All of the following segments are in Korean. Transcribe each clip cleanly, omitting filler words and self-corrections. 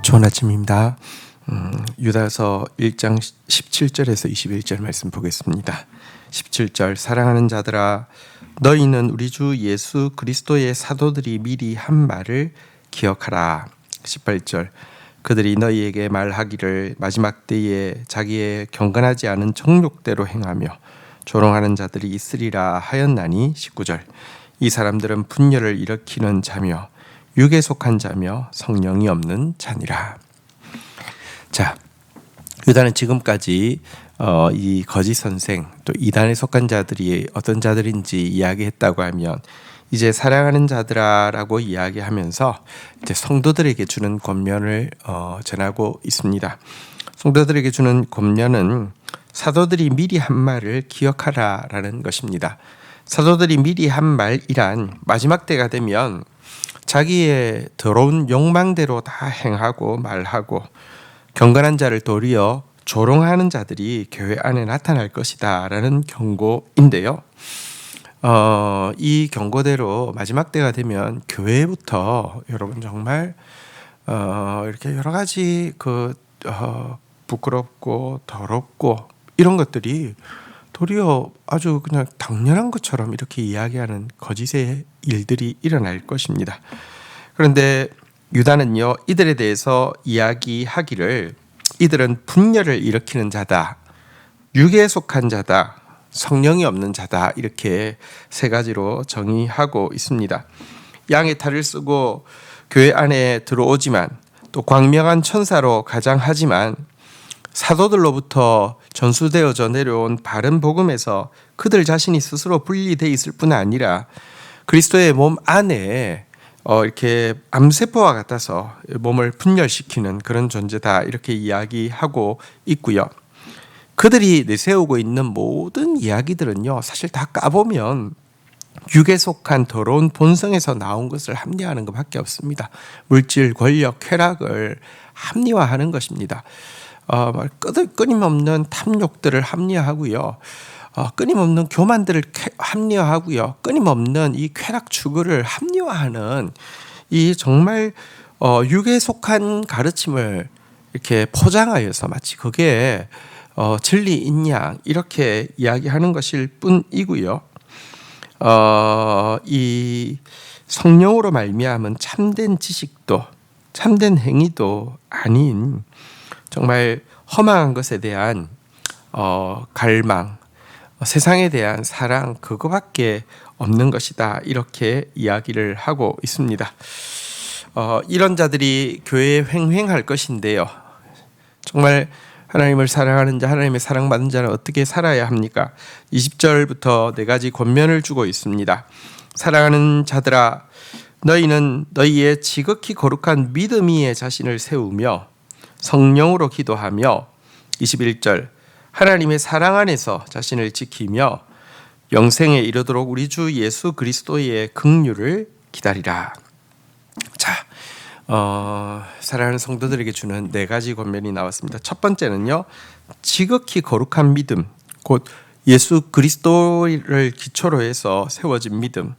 좋은 아침입니다. 유다서 1장 17절에서 21절 말씀 보겠습니다. 17절 사랑하는 자들아 너희는 우리 주 예수 그리스도의 사도들이 미리 한 말을 기억하라. 18절 그들이 너희에게 말하기를 마지막 때에 자기의 경건하지 않은 정욕대로 행하며 조롱하는 자들이 있으리라 하였나니. 19절 이 사람들은 분열을 일으키는 자며 육에 속한 자며 성령이 없는 자니라. 자, 유다는 지금까지 이 거짓 선생 또 이단에 속한 자들이 어떤 자들인지 이야기했다고 하면 이제 사랑하는 자들아라고 이야기하면서 이제 성도들에게 주는 권면을 전하고 있습니다. 성도들에게 주는 권면은 사도들이 미리 한 말을 기억하라라는 것입니다. 사도들이 미리 한 말이란 마지막 때가 되면 자기의 더러운 욕망대로 다 행하고 말하고 경건한 자를 도리어 조롱하는 자들이 교회 안에 나타날 것이다 라는 경고인데요. 이 경고대로 마지막 때가 되면 교회부터 여러분 정말 이렇게 여러 가지 부끄럽고 더럽고 이런 것들이 도리어 아주 그냥 당연한 것처럼 이렇게 이야기하는 거짓의 일들이 일어날 것입니다. 그런데 유다는요, 이들에 대해서 이야기하기를 이들은 분열을 일으키는 자다, 육에 속한 자다, 성령이 없는 자다, 이렇게 세 가지로 정의하고 있습니다. 양의 탈을 쓰고 교회 안에 들어오지만 또 광명한 천사로 가장하지만 사도들로부터 전수되어져 내려온 바른 복음에서 그들 자신이 스스로 분리되어 있을 뿐 아니라 그리스도의 몸 안에 이렇게 암세포와 같아서 몸을 분열시키는 그런 존재다, 이렇게 이야기하고 있고요. 그들이 내세우고 있는 모든 이야기들은요, 사실 다 까보면 육에 속한 더러운 본성에서 나온 것을 합리화하는 것밖에 없습니다. 물질, 권력, 쾌락을 합리화하는 것입니다. 끊임없는 탐욕들을 합리화하고요, 끊임없는 교만들을 합리화하고요, 끊임없는 이 쾌락 추구를 합리화하는 이 정말 육에 속한 가르침을 이렇게 포장하여서 마치 그게 진리인 양 이렇게 이야기하는 것일 뿐이고요. 이 성령으로 말미암은 참된 지식도 참된 행위도 아닌 정말 허망한 것에 대한 갈망, 세상에 대한 사랑, 그거밖에 없는 것이다, 이렇게 이야기를 하고 있습니다. 이런 자들이 교회에 횡행할 것인데요, 정말 하나님을 사랑하는 자, 하나님의 사랑받는 자는 어떻게 살아야 합니까? 20절부터 네 가지 권면을 주고 있습니다. 사랑하는 자들아 너희는 너희의 지극히 거룩한 믿음 위에 자신을 세우며 성령으로 기도하며 21절 하나님의 사랑 안에서 자신을 지키며 영생에 이르도록 우리 주 예수 그리스도의 긍휼을 기다리라. 자, 사랑하는 성도들에게 주는 네 가지 권면이 나왔습니다. 첫 번째는요, 지극히 거룩한 믿음, 곧 예수 그리스도를 기초로 해서 세워진 믿음,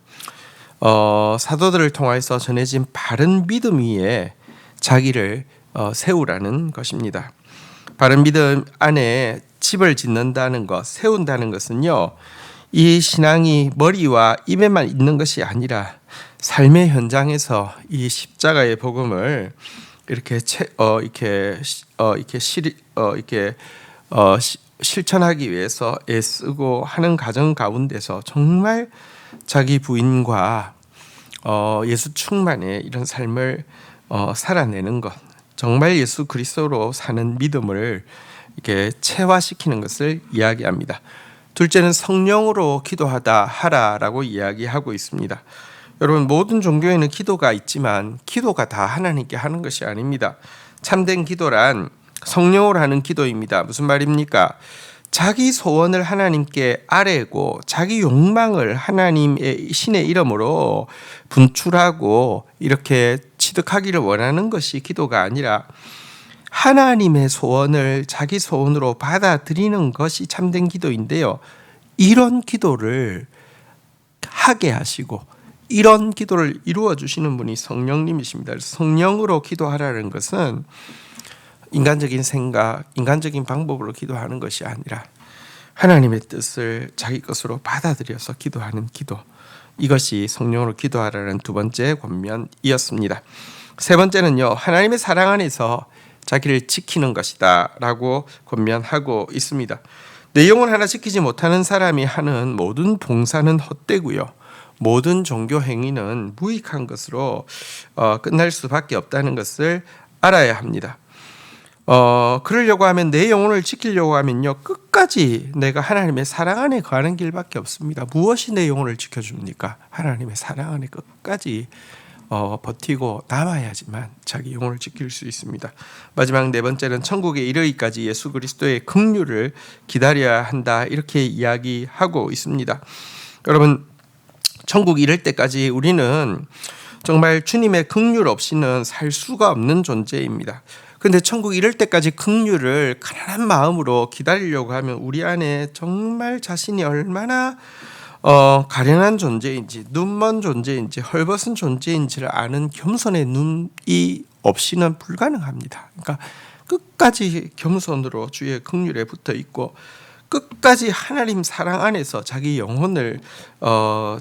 사도들을 통해서 전해진 바른 믿음 위에 자기를 세우라는 것입니다. 바른 믿음 안에 집을 짓는다는 것, 세운다는 것은요, 이 신앙이 머리와 입에만 있는 것이 아니라 삶의 현장에서 이 십자가의 복음을 이렇게 실천하기 위해서 애쓰고 하는 가정 가운데서 정말 자기 부인과 예수 충만의 이런 삶을 살아내는 것, 정말 예수 그리스도로 사는 믿음을 이렇게 체화시키는 것을 이야기합니다. 둘째는 성령으로 기도하다 하라라고 이야기하고 있습니다. 여러분, 모든 종교에는 기도가 있지만 기도가 다 하나님께 하는 것이 아닙니다. 참된 기도란 성령으로 하는 기도입니다. 무슨 말입니까? 자기 소원을 하나님께 아뢰고 자기 욕망을 하나님의 신의 이름으로 분출하고 이렇게 취득하기를 원하는 것이 기도가 아니라 하나님의 소원을 자기 소원으로 받아들이는 것이 참된 기도인데요, 이런 기도를 하게 하시고 이런 기도를 이루어 주시는 분이 성령님이십니다. 그래서 성령으로 기도하라는 것은 인간적인 생각, 인간적인 방법으로 기도하는 것이 아니라 하나님의 뜻을 자기 것으로 받아들여서 기도하는 기도, 이것이 성령으로 기도하라는 두 번째 권면이었습니다. 세 번째는요, 하나님의 사랑 안에서 자기를 지키는 것이다 라고 권면하고 있습니다. 내 영혼 하나 지키지 못하는 사람이 하는 모든 봉사는 헛되고요, 모든 종교 행위는 무익한 것으로 끝날 수밖에 없다는 것을 알아야 합니다. 그러려고 하면, 내 영혼을 지키려고 하면요, 끝까지 내가 하나님의 사랑 안에 가는 길밖에 없습니다. 무엇이 내 영혼을 지켜줍니까? 하나님의 사랑 안에 끝까지 버티고 남아야지만 자기 영혼을 지킬 수 있습니다. 마지막 네 번째는 천국에 이르기까지 예수 그리스도의 긍휼을 기다려야 한다, 이렇게 이야기하고 있습니다. 여러분, 천국 이를 때까지 우리는 정말 주님의 긍휼 없이는 살 수가 없는 존재입니다. 그런데 천국 이를 때까지 긍휼을 가난한 마음으로 기다리려고 하면 우리 안에 정말 자신이 얼마나 가련한 존재인지, 눈먼 존재인지, 헐벗은 존재인지를 아는 겸손의 눈이 없이는 불가능합니다. 그러니까 끝까지 겸손으로 주의 긍휼에 붙어 있고, 끝까지 하나님 사랑 안에서 자기 영혼을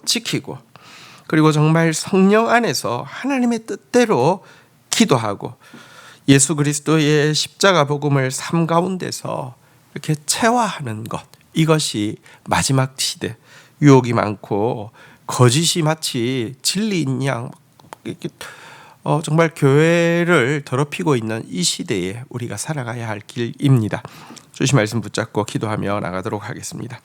지키고, 그리고 정말 성령 안에서 하나님의 뜻대로 기도하고, 예수 그리스도의 십자가 복음을 삶 가운데서 이렇게 체화하는 것, 이것이 마지막 시대, 유혹이 많고 거짓이 마치 진리인 양 정말 교회를 더럽히고 있는 이 시대에 우리가 살아가야 할 길입니다. 주신 말씀 붙잡고 기도하며 나가도록 하겠습니다.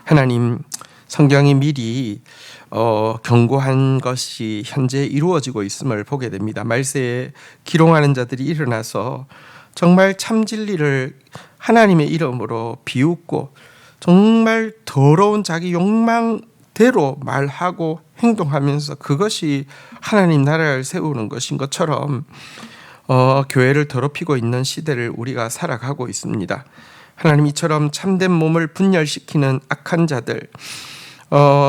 하나님, 성경이 미리 경고한 것이 현재 이루어지고 있음을 보게 됩니다. 말세에 기롱하는 자들이 일어나서 정말 참 진리를 하나님의 이름으로 비웃고 정말 더러운 자기 욕망대로 말하고 행동하면서 그것이 하나님 나라를 세우는 것인 것처럼 교회를 더럽히고 있는 시대를 우리가 살아가고 있습니다. 하나님, 이처럼 참된 몸을 분열시키는 악한 자들,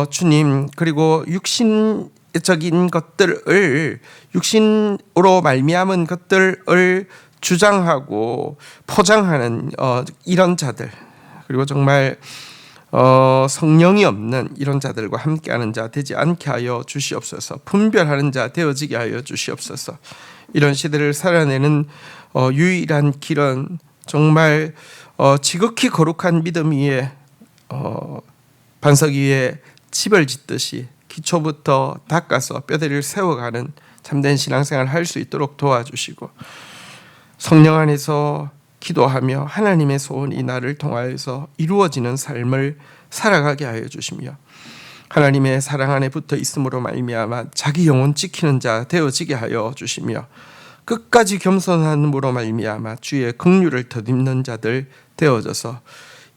주님, 그리고 육신적인 것들을, 육신으로 말미암은 것들을 주장하고 포장하는 이런 자들, 그리고 정말 성령이 없는 이런 자들과 함께하는 자 되지 않게 하여 주시옵소서. 분별하는 자 되어지게 하여 주시옵소서. 이런 시대를 살아내는 유일한 길은 정말 지극히 거룩한 믿음 위에 반석 위에 집을 짓듯이 기초부터 닦아서 뼈대를 세워가는 참된 신앙생활을 할 수 있도록 도와주시고, 성령 안에서 기도하며 하나님의 소원이 나를 통하여서 이루어지는 삶을 살아가게 하여 주시며, 하나님의 사랑 안에 붙어 있음으로 말미암아 자기 영혼 지키는 자 되어지게 하여 주시며, 끝까지 겸손함으로 말미암아 주의 긍휼을 덧입는 자들 되어져서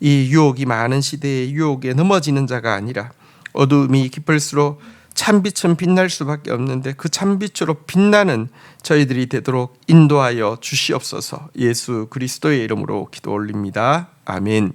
이 유혹이 많은 시대의 유혹에 넘어지는 자가 아니라, 어두움이 깊을수록 참빛은 빛날 수밖에 없는데 그 참빛으로 빛나는 저희들이 되도록 인도하여 주시옵소서. 예수 그리스도의 이름으로 기도 올립니다. 아멘.